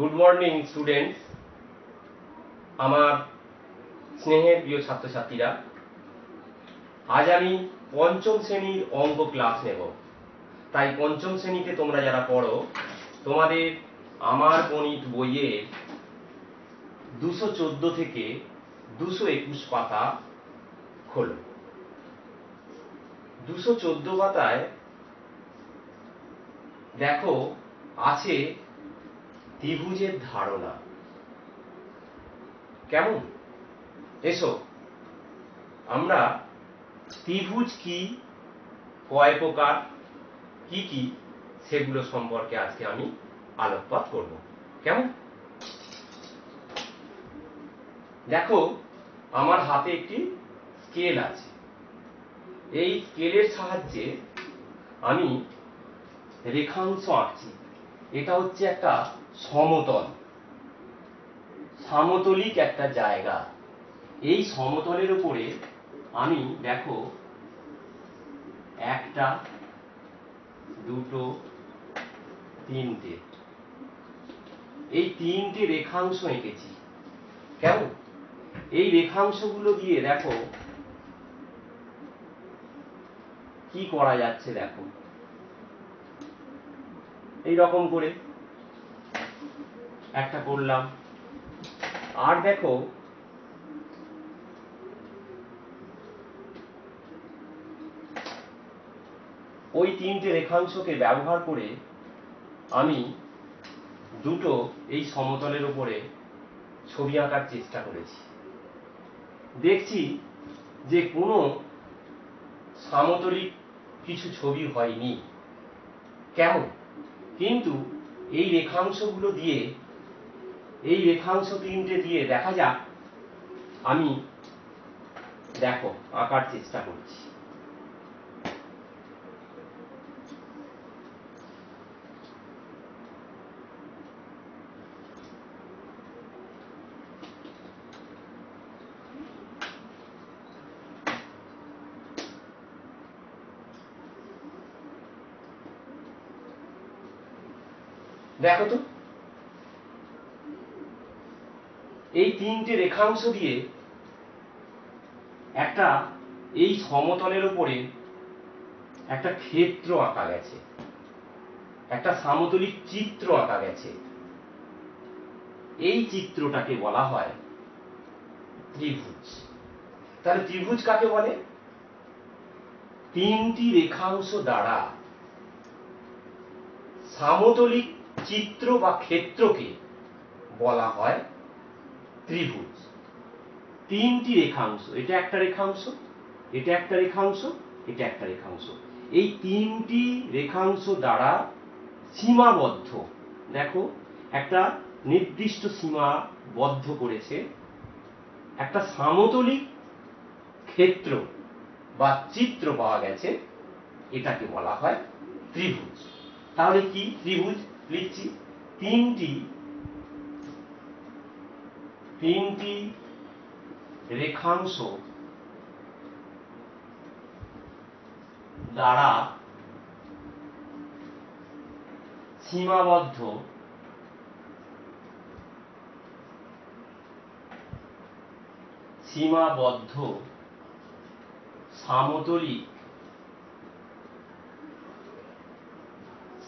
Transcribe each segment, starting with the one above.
Good morning students, আমার স্নেহের প্রিয় ছাত্রছাত্রীরা। আজ আমি পঞ্চম শ্রেণীর অঙ্ক ক্লাস নেব। তাই পঞ্চম শ্রেণীতে তোমরা যারা পড়ো, তোমাদের আমার গণিত বইয়ের 214 থেকে 221 পাতা খোলো। 214 পাতায় দেখো আছে ত্রিভুজের ধারণা। কেমন? এসো আমরা ত্রিভুজ কি, কয় প্রকার, কি কি, সেগুলো সম্পর্কে আজকে আমি আলোকপাত করব। কেমন? দেখো আমার হাতে একটি স্কেল আছে। এই স্কেলের সাহায্যে আমি রেখাংশ আঁকছি। এটা হচ্ছে একটা সমতল, সমতলিক একটা জায়গা। এই সমতলের উপরে আমি দেখো একটা, দুটো, তিনটে, এই তিনটে রেখাংশ এঁকেছি। কেমন? এই রেখাংশগুলো দিয়ে দেখো কি করা যাচ্ছে। দেখো এই রকম করে একটা করলাম। আর দেখো ওই তিনটে রেখাংশকে ব্যবহার করে আমি দুটো এই সমতলের উপরে ছবি আঁকার চেষ্টা করেছি। দেখছি যে কোনো সমতলিক কিছু ছবি হয়নি। কেমন? কিন্তু এই রেখাংশগুলো দিয়ে, এই রেখাংশ তিনটে দিয়ে দেখা যাক আমি দেখো আঁকার চেষ্টা করছি। দেখো তো এই তিনটে রেখাংশ দিয়ে একটা এই সমতলের উপরে একটা ক্ষেত্র আঁকা গেছে, একটা সমতলিক চিত্র আঁকা গেছে। এই চিত্রটাকে বলা হয় ত্রিভুজ। তাহলে ত্রিভুজ কাকে বলে? তিনটি রেখাংশ দ্বারা সমতলিক চিত্র বা ক্ষেত্রকে বলা হয় ত্রিভুজ। তিনটি রেখাংশ, এটা একটা রেখাংশ, এটা একটা রেখাংশ, এটা একটা রেখাংশ, এই তিনটি রেখাংশ দ্বারা সীমাবদ্ধ। দেখো একটা নির্দিষ্ট সীমাবদ্ধ করেছে একটা সমতলিক ক্ষেত্র বা চিত্র পাওয়া গেছে, এটাকে বলা হয় ত্রিভুজ। তাহলে কি ত্রিভুজ? লিখছি তিনটি রেখাংশ দ্বারা সীমাবদ্ধ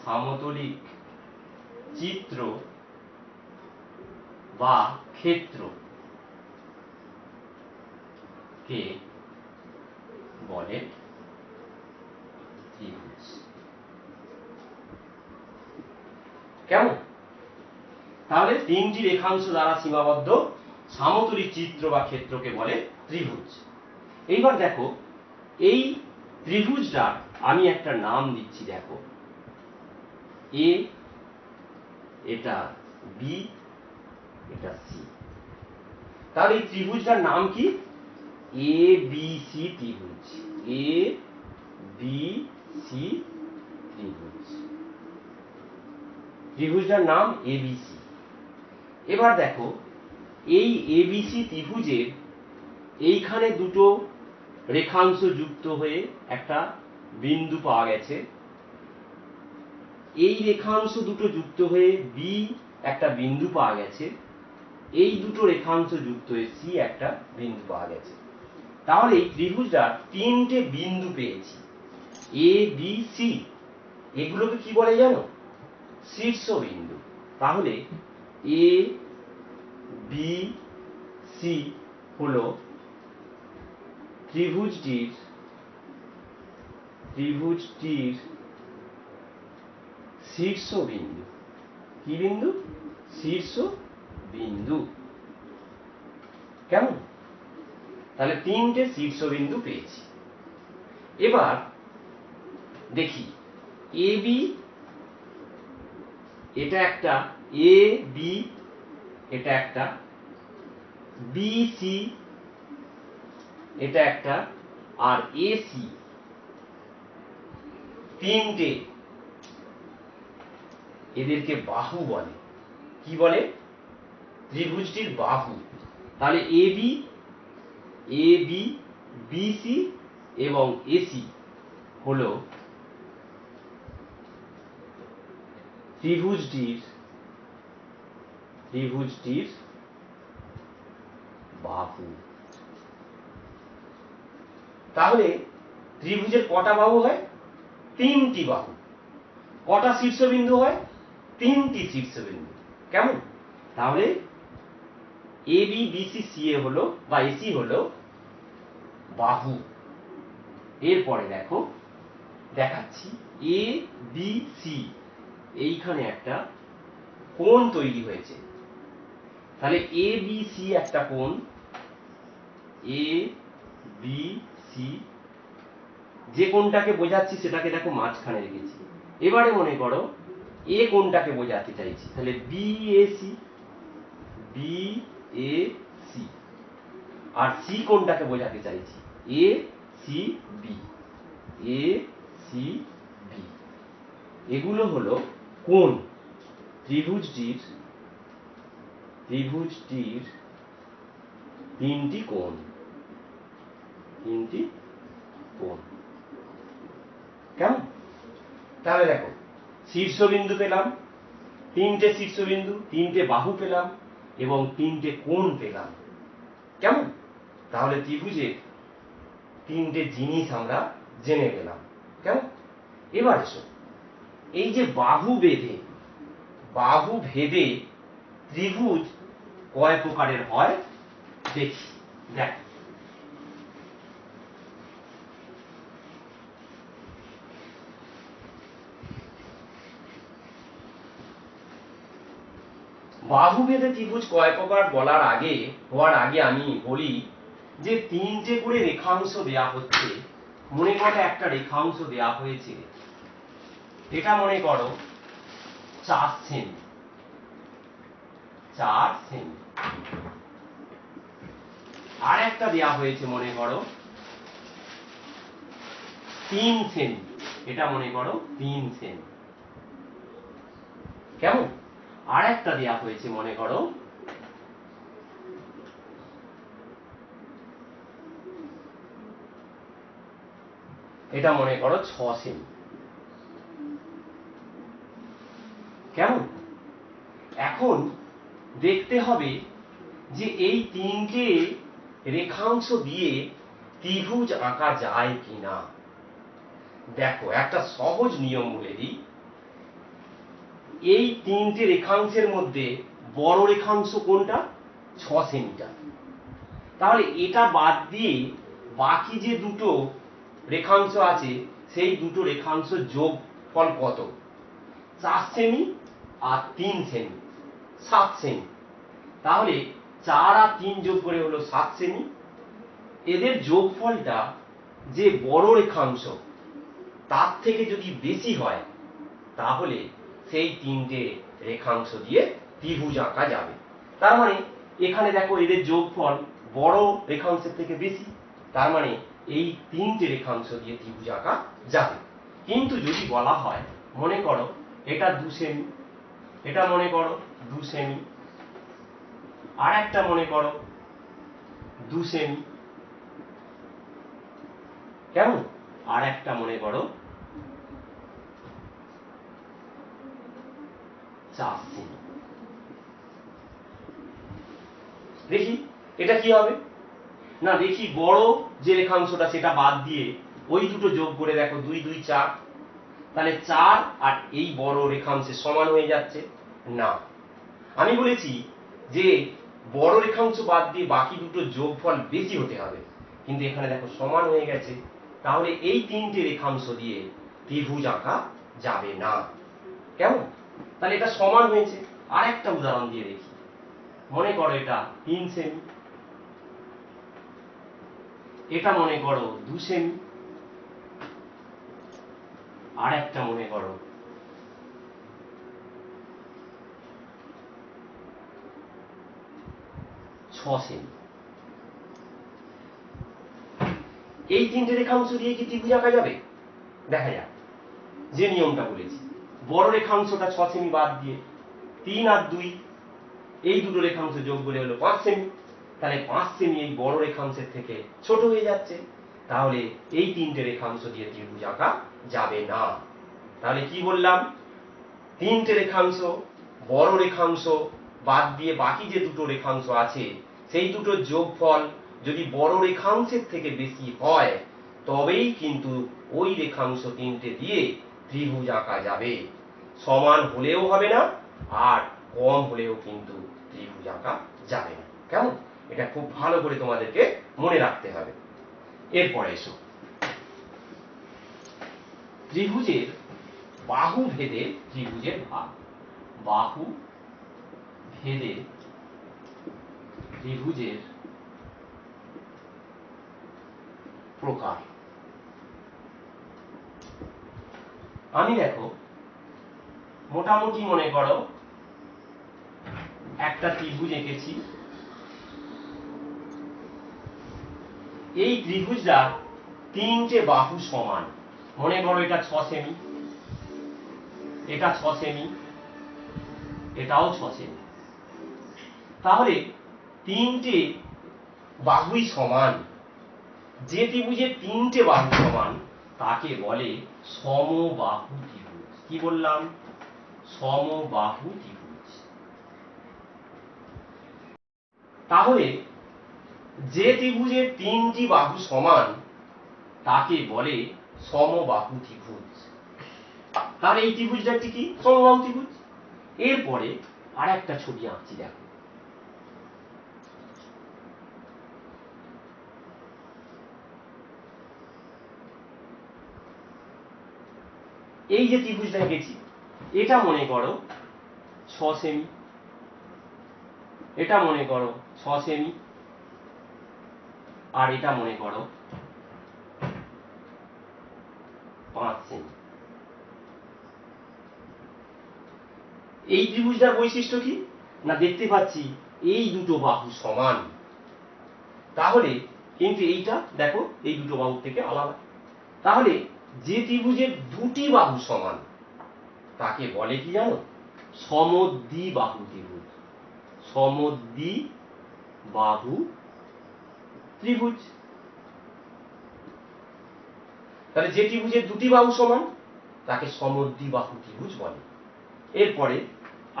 সমতলিক চিত্র বা ক্ষেত্র কে বলে ত্রিভুজ। কেমন? তাহলে তিনটি রেখাংশ দ্বারা সীমাবদ্ধ সমতলিক চিত্র বা ক্ষেত্রকে বলে ত্রিভুজ। এইবার দেখো এই ত্রিভুজটা আমি একটা নাম দিচ্ছি। দেখো এ, এটা বি, এটা সি। তাহলে এই ত্রিভুজটার নাম কি? এ বি সি ত্রিভুজ। এ বি সি ত্রিভুজ। ত্রিভুজটার নাম এবিসি। এবার দেখো এই এবিসি ত্রিভুজের এইখানে দুটো রেখাংশ যুক্ত হয়ে একটা বিন্দু পাওয়া গেছে। এই রেখাংশ দুটো যুক্ত হয়ে বি একটা বিন্দু পাওয়া গেছে, এই দুটো রেখাংশ যুক্ত হয়ে সি একটা বিন্দু পাওয়া গেছে। তাহলে এই ত্রিভুজটার তিনটে বিন্দু পেয়েছি, এ বি সি। এগুলোকে কি বলে জানো? শীর্ষবিন্দু। তাহলে এ বি সি হলো ত্রিভুজটির শীর্ষবিন্দু। কি বিন্দু? শীর্ষবিন্দু। কেমন? তাহলে তিনটে শীর্ষবিন্দু পেয়েছি। এবার দেখি এ বি, এটা একটা এ বি, এটা একটা বি সি, এটা একটা, আর এ সি, তিনটে। এদেরকে বাহু বলে। কি বলে? ত্রিভুজটির বাহু। তাহলে এ বি, বি সি এবং এসি হলো ত্রিভুজটির বাহু। তাহলে ত্রিভুজের কটা বাহু হয়? তিনটি বাহু। কটা শীর্ষবিন্দু হয়? তিনটি শীর্ষবিন্দু। কেমন? তাহলে A B B C C এ হলো বা এসি হলো বাহু। এরপরে দেখো, দেখাচ্ছি এ বি সি, এইখানে একটা কোণ তৈরি হয়েছে। তাহলে এ বি সি একটা কোণ, এ বি সি। যে কোণটাকে বোঝাচ্ছি সেটাকে দেখো মাঝখানে রেখেছি। এবারে মনে করো এ কোণটাকে বোঝাতে চাইছি, তাহলে B A C, B A C. আর সি কোণটাকে বোঝাতে চাইছি, A C B, A C B. এগুলো হলো কোণ। ত্রিভুজটির তিনটি কোণ। কেমন? তাহলে দেখো, শীর্ষবিন্দু পেলাম, তিনটে শীর্ষবিন্দু, তিনটে বাহু পেলাম এবং তিনটে কোণ পেলাম। কেমন? তাহলে ত্রিভুজের তিনটে জিনিস আমরা জেনে গেলাম। কেমন? এবার এসো, এই যে বাহু ভেদে ত্রিভুজ কয় প্রকারের হয় দেখি। দেখ, বাহু ভেদে ত্রিভুজ কয় প্রকার হওয়ার আগে আমি বলি যে তিনটে করে রেখাংশ দেয়া হচ্ছে। মনে করো একটা রেখাংশ দেয়া হয়েছে, এটা মনে করো 4 সেমি। আর একটা দেয়া হয়েছে মনে করো 3 সেমি, এটা মনে করো 3 সেমি। কেমন? আর একটা দেয়া হয়েছে মনে করো এটা মনে করো 6 সেমি। কেমন? এখন দেখতে হবে যে এই তিনটে রেখাংশ দিয়ে ত্রিভুজ আঁকা যায় কিনা। দেখো, একটা সহজ নিয়ম বলে দিই। এই তিনটে রেখাংশের মধ্যে বড় রেখাংশ কোনটা? 6 সেমিটার। তাহলে এটা বাদ দিয়ে বাকি যে দুটো রেখাংশ আছে, সেই দুটো রেখাংশ যোগফল কত? 4 সেমি আর 3 সেমি, 7 সেমি। তাহলে 4 আর 3 যোগ করে হলো 7 সেমি। এদের যোগফলটা যে বড় রেখাংশ তার থেকে যদি বেশি হয়, তাহলে সেই তিনটে রেখাংশ দিয়ে ত্রিভুজ আঁকা যাবে। তার মানে এখানে দেখো এদের যোগফল বড় রেখাংশের থেকে বেশি, তার মানে এই তিনটে রেখাংশ দিয়ে ত্রিভুজ আঁকা যাবে। কিন্তু যদি বলা হয়, মনে করো এটা 2 সেমি, এটা মনে করো 2 সেমি, আর একটা মনে করো 2 সেমি। কেমন? আর একটা মনে করো 4 সেমি। দেখি এটা কি হবে, না দেখি বড় যে রেখাংশটা সেটা বাদ দিয়ে ওই দুটো যোগ করে দেখো, 2 2 4, তাহলে 4 আর এই বড় রেখাংশের সমান হয়ে যাচ্ছে না। আমি বলেছি যে বড় রেখাংশ বাদ দিয়ে বাকি দুটো যোগফল বেশি হতে হবে, কিন্তু এখানে দেখো সমান হয়ে গেছে, তাহলে এই তিনটে রেখাংশ দিয়ে ত্রিভুজ আঁকা যাবে না। কেমন? তাহলে এটা সমান হয়েছে। আরেকটা উদাহরণ দিয়ে দেখি, মনে করো এটা 3 সেমি, এটা মনে করো 2 সেমি, আর একটা মনে করো 6 সেমি। এই তিনটে রেখাংশ দিয়ে কি ত্রিভুজ আঁকা যাবে? দেখা যাক। যে নিয়মটা বলেছি, বড় রেখাংশটা 6 সেমি বাদ দিয়ে 3 আর 2 এই দুটো রেখাংশ যোগ করে হলো 5 সেমি, তাহলে 5 সেমি এই বড় রেখাংশের থেকে ছোট হয়ে যাচ্ছে, তাহলে এই তিনটে রেখাংশ দিয়ে ত্রিভুজ আঁকা যাবে না। তাহলে কি বললাম, তিনটে রেখাংশ, বড় রেখাংশ বাদ দিয়ে বাকি যে দুটো রেখাংশ আছে সেই দুটোর যোগফল যদি বড় রেখাংশের থেকে বেশি হয় তবেই কিন্তু ওই রেখাংশ তিনটে দিয়ে ত্রিভুজ আঁকা যাবে। সমান হলেও হবে না, আর কম হলেও কিন্তু ত্রিভুজ আঁকা যাবে না। কেমন? এটা খুব ভালো করে তোমাদেরকে মনে রাখতে হবে। এরপরে এসো, ত্রিভুজের বাহু ভেদে ত্রিভুজের ভাগ। বাহু ভেদে ত্রিভুজের প্রকার। আমি দেখো মোটামুটি মনে করো একটা ত্রিভুজ এঁকেছি, এই ত্রিভুজটা তিনটে বাহু সমান। মনে করো এটা 6 সেমি, এটা 6 সেমি, এটাও 6 সেমি। তাহলে তিনটে বাহুই সমান। যে ত্রিভুজের তিনটে বাহু সমান তাকে বলে সমবাহু ত্রিভুজ। কি বললাম? সমবাহু ত্রিভুজ। তাহলে যে ত্রিভুজের তিনটি বাহু সমান তাকে বলে সমবাহু ত্রিভুজ। তাহলে এই ত্রিভুজটা কি? সমবাহু ত্রিভুজ। এরপরে আর একটা ছবি আঁকছি, দেখো এই যে ত্রিভুজটা এঁকেছি এটা মনে করো 6 সেমি, এটা মনে করো 6 সেমি, আর এটা মনে করো 5 সেমি। এই ত্রিভুজটার বৈশিষ্ট্য কি? না দেখতে পাচ্ছি এই দুটো বাহু সমান, তাহলে কিন্তু এইটা দেখো এই দুটো বাহু থেকে আলাদা। তাহলে যে ত্রিভুজের দুটি বাহু সমান তাকে বলে কি জানো? সমদ্বিবাহু ত্রিভুজ। সমদ্বিবাহু ত্রিভুজ। তাহলে যে ত্রিভুজের দুটি বাহু সমান তাকে সমদ্বিবাহু ত্রিভুজ বলে। এরপরে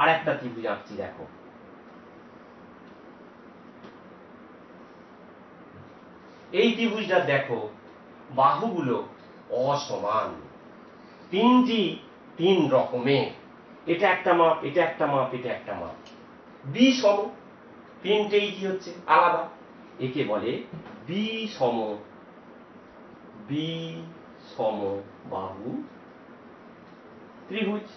আর একটা ত্রিভুজ আঁকছি, দেখো এই ত্রিভুজটা দেখো বাহুগুলো অসমান, তিনটি তিন রকমের, এটা একটা মাপ, এটা একটা মাপ, এটা একটা মাপ, বিষম, তিনটেই কি হচ্ছে? আলাদা। একে বলে বিষম বাহু ত্রিভুজ।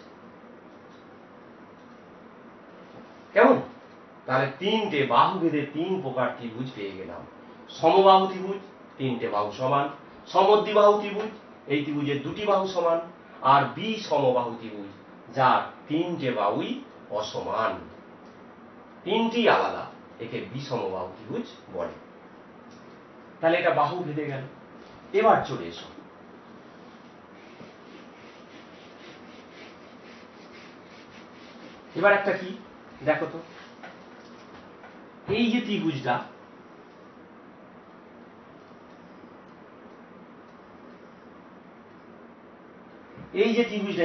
কেমন? তাহলে তিনটে বাহু ভেদে তিন প্রকার ত্রিভুজ পেয়ে গেলাম। সমবাহু ত্রিভুজ, তিনটে বাহু সমান। সমদ্বিবাহু ত্রিভুজ, এই ত্রিভুজের দুটি বাহু সমান। আর বিষমবাহু ত্রিভুজ, যার তিনটে বাহুই অসমান, তিনটি আলাদা, একে বিষমবাহু ত্রিভুজ বলে। তাহলে এটা বাহু ভেদে গেল। এবার চলে এসো এবার একটা কি দেখো তো, এই যে ত্রিভুজটা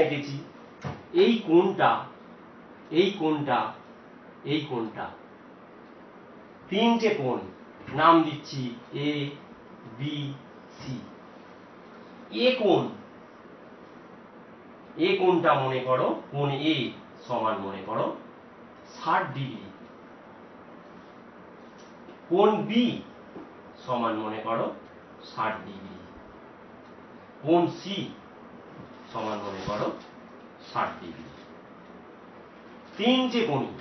এঁকেছি, এই কোণটা, এই কোণটা, এই কোণটা তিনটে কোণ নাম দিচ্ছি এ বি সি। এ কোণটা মনে করো, কোণ এ সমান মনে করো 60 ডিগ্রি। কোণ বি সমান মনে করো 60 ডিগ্রি। কোণ সি সমান মনে করো 60 ডিগ্রি। তিনটে কোণই,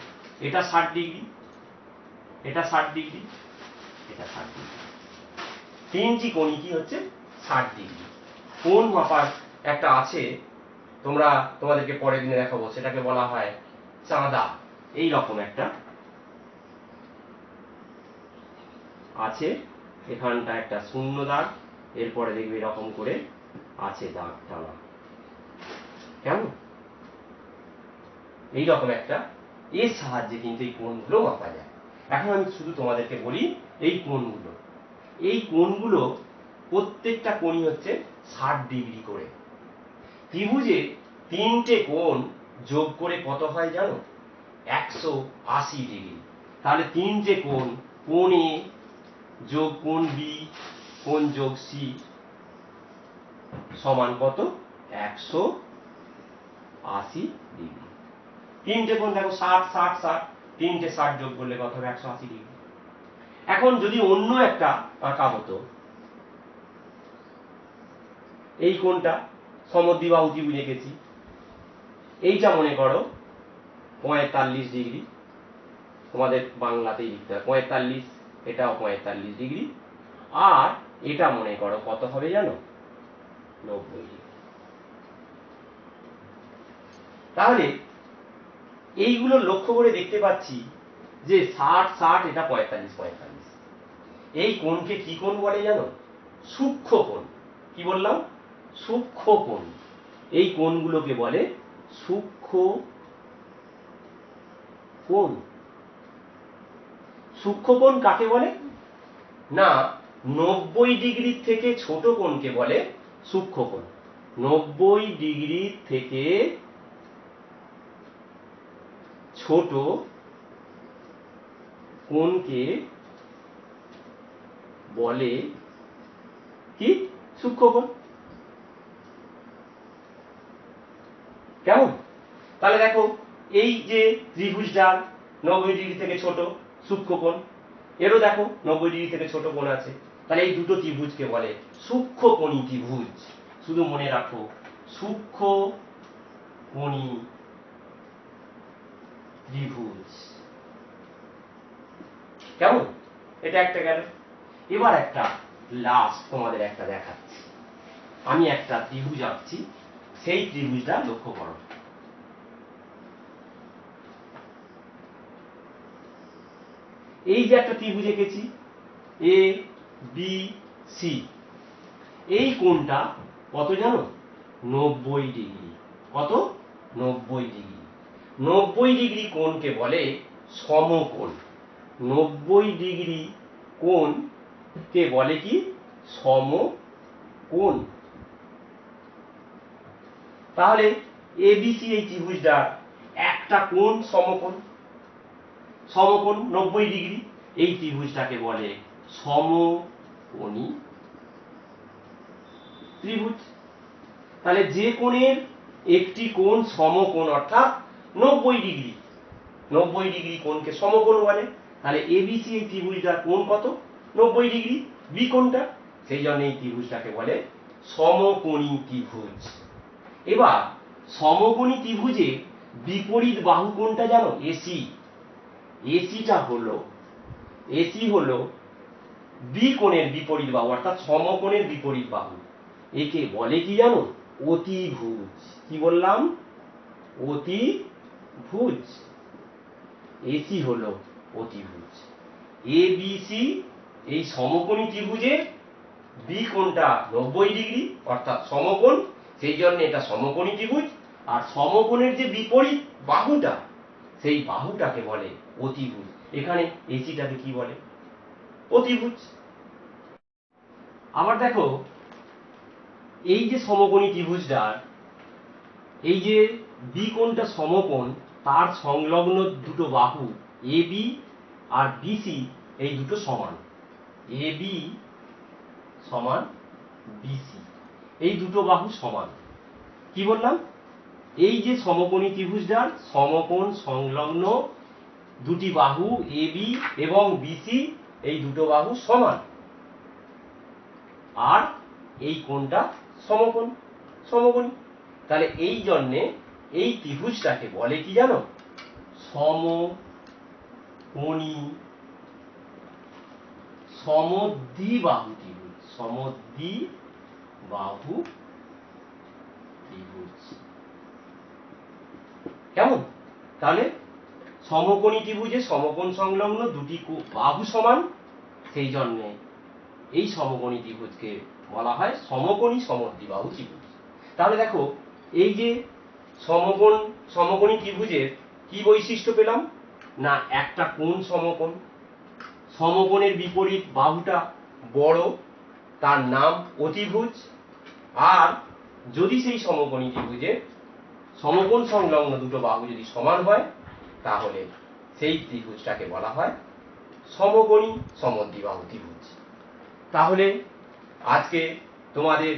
এটা 60 ডিগ্রি, এটা 60 ডিগ্রি, এটা 60 ডিগ্রি। তিনটি কোণই কি হচ্ছে 60 ডিগ্রি। কোণ মাপার একটা আছে, তোমাদেরকে পরের দিনে দেখাবো, সেটাকে বলা হয় চাঁদা। এই রকম একটা আছে, এখানটা একটা শূন্য দাগ, এরপরে দেখবে এরকম করে আছে দাগ টানা, কেমন? এইরকম একটা, এর সাহায্যে কিন্তু এই কোণগুলো মাপা যায়। এখন আমি শুধু তোমাদেরকে বলি এই কোণগুলো প্রত্যেকটা কোণই হচ্ছে 60 ডিগ্রি করে। ত্রিভুজে তিনটে কোণ যোগ করে কত হয় জানো? 180 ডিগ্রি। তাহলে তিনটে কোণ, কোণ এ যোগ কোণ বি কোণ যোগ সি সমান কত? 180 ডিগ্রি। তিনটে কোণ দেখো 60 60 60, তিনটে 60 যোগ করলে কত হবে? 180 ডিগ্রি। এখন যদি অন্য একটা আঁকা হতো, এই কোণটা সমদ্বিবাহু ত্রিভুজ এঁকেছি, এইটা মনে করো 45 ডিগ্রি, তোমাদের বাংলাতেই লিখতে হবে 45, এটাও 45 ডিগ্রি, আর এটা মনে করো কত হবে জানো? 90 ডিগ্রি। তাহলে এইগুলো লক্ষ্য করে দেখতে পাচ্ছি যে 60 60, এটা 45 45। এই কোণকে কি কোণ বলে জানো? সূক্ষ্ম কোণ। কি বললাম? সূক্ষ্ম কোণ। এই কোণগুলোকে বলে সূক্ষ্ম কোণ। সূক্ষ্ম কোণ কাকে বলে? না, 90 ডিগ্রি থেকে ছোট কোণকে বলে সূক্ষ্ম কোণ। 90 ডিগ্রি থেকে ছোট কোণকে বলে কি? সূক্ষ্ম কোণ। কেমন? তাহলে দেখো, এই যে ত্রিভুজটা 90 ডিগ্রি থেকে ছোট, সূক্ষ্ম কোণ, এরও দেখো 90 ডিগ্রি থেকে ছোট কোণ আছে। তাহলে এই দুটো ত্রিভুজকে বলে সূক্ষ্মকোণী ত্রিভুজ। শুধু মনে রাখো, সূক্ষ্মকোণী ত্রিভুজ। কেমন? এটা একটা গেল। এবার একটা লাস্ট তোমাদের একটা দেখাচ্ছি। আমি একটা ত্রিভুজ আঁকছি, সেই ত্রিভুজটা লক্ষ্য করো। এই যে একটা ত্রিভুজ এঁকেছি এ বি সি, এই কোণটা কত জানো? 90 ডিগ্রি। কত? 90 ডিগ্রি। 90 ডিগ্রি কোণকে বলে সমকোণ। 90 ডিগ্রি কোণকে বলে কি? সমকোণ। তাহলে এবিসি এই ত্রিভুজটার একটা কোণ সমকোণ, সমকোণ 90 ডিগ্রি, এই ত্রিভুজটাকে বলে সমকোণী ত্রিভুজ। তাহলে যে কোণের একটি কোণ সমকোণ অর্থাৎ 90 ডিগ্রি, 90 ডিগ্রি কোণকে সমকোণ বলে। তাহলে এবিসি এই ত্রিভুজটার কোণ কত? 90 ডিগ্রি। বি কোণটা, সেই জন্য এই ত্রিভুজটাকে বলে সমকোণী ত্রিভুজ। এবার সমকোণী ত্রিভুজে বিপরীত বাহু কোণটা জানো? এসি। এসি হলো বি কোণের বিপরীত বাহু, অর্থাৎ সমকোণের বিপরীত বাহু। একে বলে কি জানো? অতিভুজ। কি বললাম? অতিভুজ। এসি হলো অতিভুজ। এ বি সি এই সমকোণী ত্রিভুজে বি কোণটা 90 ডিগ্রি অর্থাৎ সমকোণ, সেই জন্য এটা সমকোণী ত্রিভুজ। আর সমকোণের যে বিপরীত বাহুটা, সেই বাহুটাকে বলে অতিভুজ। এখানে এসিটাকে কি বলে? অতিভুজ। আবার দেখো, এই যে সমকোণী ত্রিভুজটার এই যে বি কোণটা সমকোণ, তার সংলগ্ন দুটো বাহু এ বি আর বিসি, এই দুটো সমান, এ বি সমান বিসি, এই দুটো বাহু সমান। কি বললাম? এই যে সমকোণী ত্রিভুজটার সমকোণ সংলগ্ন দুটি বাহু এ বি এবং বিসি, এই দুটো বাহু সমান, আর এই কোণটা সমকোণ, সমকোণী। তাহলে এই জন্যে এই ত্রিভুজটাকে বলে কি জানো? সমকোণী সমদ্বিবাহু ত্রিভুজ, সমদ্বিবাহু ত্রিভুজ। কেমন? তাহলে সমকোণী ত্রিভুজে সমকোণ সংলগ্ন দুটি বাহু সমান, সেই জন্যে এই সমকোণী ত্রিভুজকে বলা হয় সমকোণী সমদ্বিবাহু ত্রিভুজ। তাহলে দেখো, এই যে সমকোণী ত্রিভুজের কি বৈশিষ্ট্য পেলাম? না, একটা কোণ সমকোণ, সমকোণের বিপরীত বাহুটা বড়, তার নাম অতিভুজ। আর যদি সেই সমকোণী ত্রিভুজের সমকোণ সংলগ্ন দুটো বাহু যদি সমান হয়, তাহলে সেই ত্রিভুজটাকে বলা হয় সমকোণী সমদ্বিবাহু ত্রিভুজ। তাহলে আজকে তোমাদের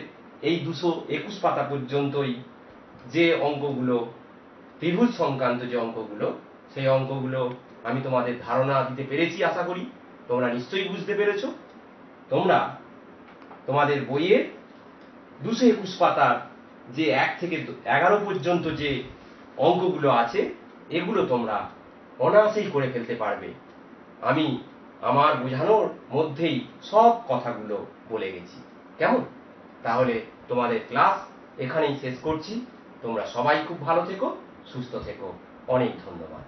এই 221 পাতা পর্যন্তই যে অঙ্কগুলো, ত্রিভুজ সংক্রান্ত যে অঙ্কগুলো, সেই অঙ্কগুলো আমি তোমাদের ধারণা দিতে পেরেছি। আশা করি তোমরা নিশ্চয়ই বুঝতে পেরেছো। তোমরা তোমাদের বইয়ের 221 পাতার যে 1 থেকে 11 পর্যন্ত যে অঙ্কগুলো আছে, এগুলো তোমরা অনায়াসেই করে ফেলতে পারবে। আমি আমার বোঝানোর মধ্যেই সব কথাগুলো বলে গেছি। কেমন? তাহলে তোমাদের ক্লাস এখানেই শেষ করছি। তোমরা সবাই খুব ভালো থেকো, সুস্থ থেকো। অনেক ধন্যবাদ।